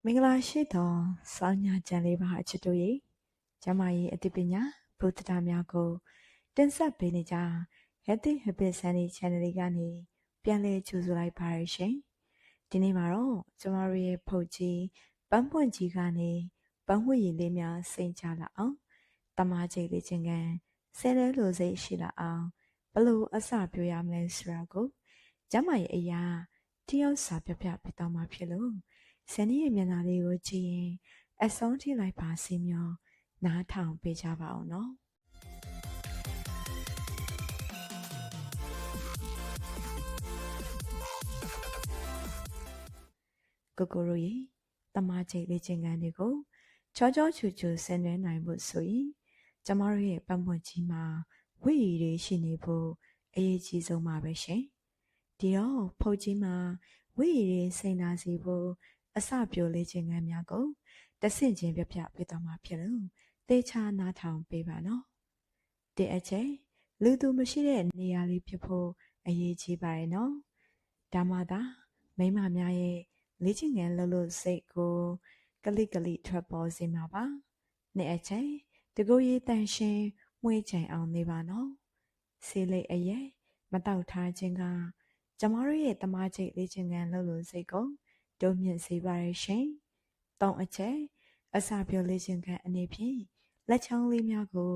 မင်္ဂလာရှိသောစောင်းညာကြံလေးပါအချစ်တို့ရေကျမကြီးအသိပညာဘုဒ္ဓတာများကိုတင်ဆက်ပေးနေကြ Healthy Habits Sunny Channel လေးကနေပြန်လည်ကြိုဆိုလိုက်ပါရရှင်ဒီနေ့မှာတော့ကျမတို့ရဲ့ဖုတ်ကြီးပန်းပွင့်ကြီးကနေပန်းဝတ်ရည်လေးများစိမ့်ချလာအောင်တမချိတ်လေးချင်းကန်ဆဲလဲလိုစိတ်ရှိလာအောင်ဘလို့အစပြောရမလဲဆိုတာကိုကျမကြီးအရာတယောက်စာပြပြပြတော့မှာဖြစ်လို့ဆန်နီရဲ့မျက်နှာလေးကိုကြည့်ရင်အဆုံးထိလိုက်ပါစီမျောနားထောင်ပေးကြပါအောင်နော်ကိုကိုရိုရေတမချိတ်လေးချင်းကန်တွေကိုချောချောချူချူဆင်နွှဲနိုင်ဖို့ဆိုရင်ကျမတို့ရဲ့ပတ်ပွင့်ကြီးမှာဝိရည်တွေရှိနေဖို့အရေးကြီးဆုံးပါပဲရှင်ဒီတော့ဖုတ်ကြီးမှာဝိရည်တွေစိန်နာစီဖို့အစပြိုလေးခြင်းကများကိုတဆင့်ချင်းပြပြပေးတော့မှာဖြစ်လို့သေချာနားထောင်ပေးပါနော်တဲ့အချက်လူသူမရှိတဲ့နေရာလေးဖြစ်ဖို့အရေးကြီးပါတယ်နော်ဒါမှသာမိမများရဲ့လေ့ကျင့်ခန်းလုပ်လို့စိတ်ကိုကလိကလိထွက်ပေါ်စေမှာပါနဲ့အချက်တကူရေးတန်ရှင်းမွေးချင်အောင်နေပါနော်ဆေးလိပ်အရဲ့မတောက်ထားခြင်းကကျမတို့ရဲ့တမချိတ်လေ့ကျင့်ခန်းလုပ်လို့စိတ်ကိုတိုးမြင့်စေပါရရှင်။၃အချက်အစာပြောလေ့ကျင့်ခန်းအနေဖြင့်လက်ချောင်းလေးများကို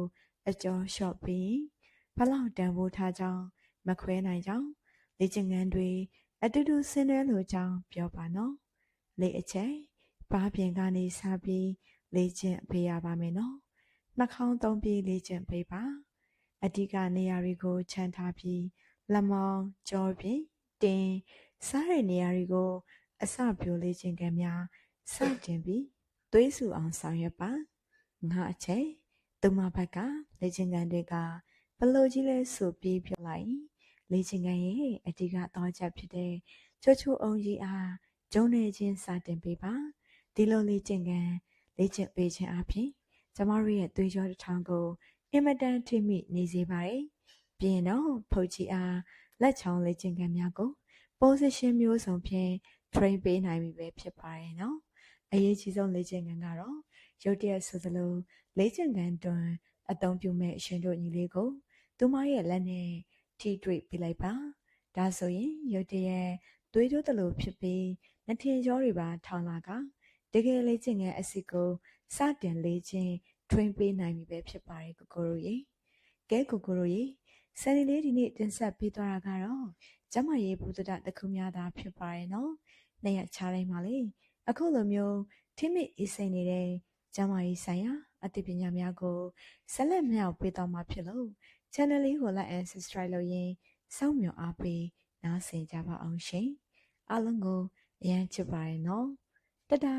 အကျော်လျှော့ပြီးဘလောက်တန်ဖိုးထားကြောင်းမခွဲနိုင်ကြောင်းလေ့ကျင့်ခန်းတွေအတူတူဆင်းရဲလိုကြောင်းပြောပါနော်။၄အချက်ဘားပြင်ကနေစပြီးလေ့ကျင့်ပေးရပါမယ်နော်။နှာခေါင်းသုံးပြီးလေ့ကျင့်ပေးပါ။အဓိကနေရာတွေကိုခြံထားပြီးလက်မောင်းကြောပြင်တင်စားတဲ့နေရာတွေကိုအစပြိုလေးခြင်းကများစတင်ပြီးသွေးစုအောင်ဆောင်ရွက်ပါငါအချက်သူမဘက်ကလေ့ကျင့်ခန်းတွေကဘလို့ကြီးလဲဆိုပြီးပြောလိုက်လေ့ကျင့်ခန်းရဲ့အဓိကတော့ချက်ဖြစ်တဲ့ချိုချိုအောင်ကြီးအားဂျုံနေချင်းစတင်ပေးပါဒီလိုလေ့ကျင့်ခန်းလေ့ကျင့်ပေးခြင်းအပြင်ကျမတို့ရဲ့သွေးကြောတစ်ထောင်ကိုအင်မတန်ထိမိနေစေပါတယ်ပြီးရင်တော့ဖုတ်ကြီးအားလက်ချောင်းလေ့ကျင့်ခန်းများကို position မျိုးစုံဖြင့် train ပေးနိုင်ပြီပဲဖြစ်ပါတယ်နော်အရေးကြီးဆုံးလေ့ကျင့်ခန်းကတော့ရုတ်တရက်ဆိုသလိုလေ့ကျင့်ခန်းတွင်အသုံးပြုမဲ့အရှင်တို့ညီလေးကိုသူမရဲ့လက်နဲ့ထိတွေ့ပြလိုက်ပါဒါဆိုရင်ရုတ်တရက်သွေးတိုးတလို့ဖြစ်ပြီးနှထင်ကြောတွေပါထောင်လာကတကယ်လေ့ကျင့်ခန်းအစစ်ကိုစတင်လေ့ကျင့် train ပေးနိုင်ပြီပဲဖြစ်ပါတယ်ကိုကိုရိုရေကဲကိုကိုရိုရေဆယ်လီလေးဒီနေ့တင်ဆက်ပေးသွားတာကတော့ကျမရေးဘုဒ္ဓတခုများသာဖြစ်ပါတယ်နော်နှစ်ရက်ချလိုက်ပါလေအခုလိုမျိုးထိမိအေးစိန်နေတဲ့ကျမရေးဆိုင်ရာအသိပညာများကိုဆက်လက်မြောက်ပေးတော့မှာဖြစ်လို့ channel လေးကို like and subscribe လုပ်ရင်းစောင့်မျှော်အားပေးနားဆင်ကြပါအောင်ရှင်အားလုံးကိုအရန်ချစ်ပါတယ်နော်တဒါ